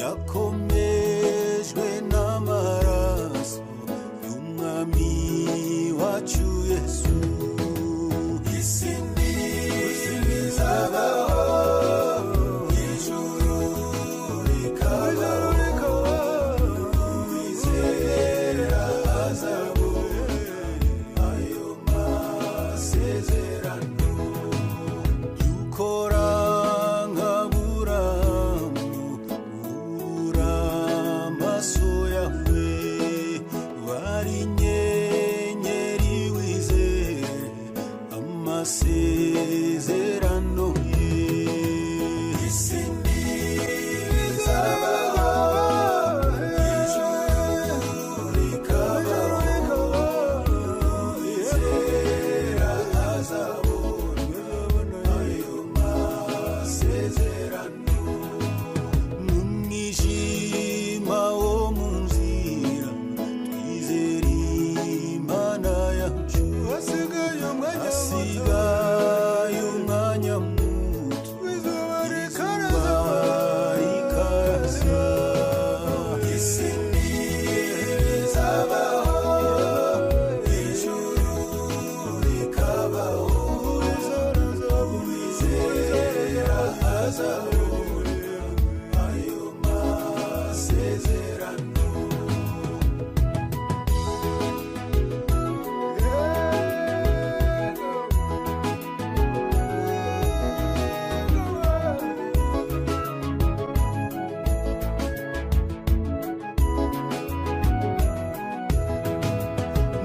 yakomejwe n'amaraso y'umwami wacu Yesu. Isi ntizabaho, ijuru rikabaho, uwizera azabona ayo masezerano. Dukora nk'Aburahamu, ubura amaso yawe, wari inyenyeri wizere amasezerano ye. Isi ntizabaho, ijuru rikabaho, uwizera azabona ayo masezerano. Mu mwijima wo mu nzira twizere Imana yacu, hasigaye umwanya muto izuba rikaraza. Isi ntizabaho, ijuru rikabaho, uwizera azabona ayo masezerano.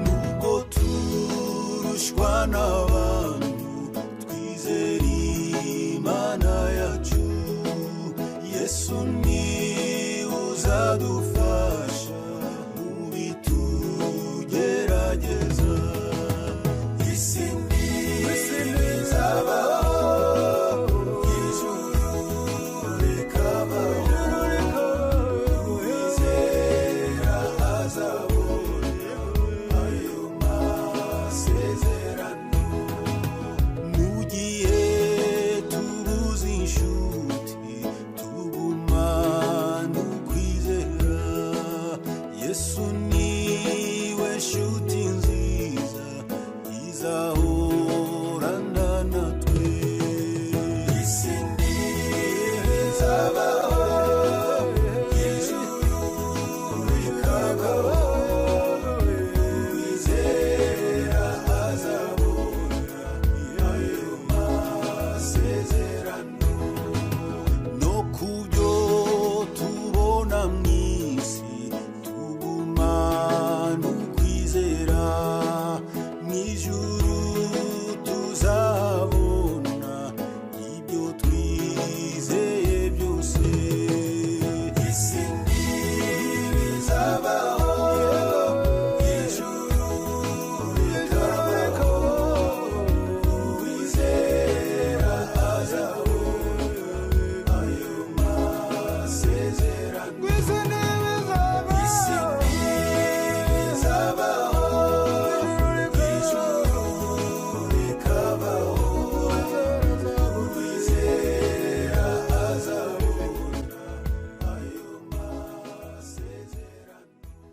Nubwo turushwa n'abantu, twizere Imana yacu. Yesu ni uzadufasha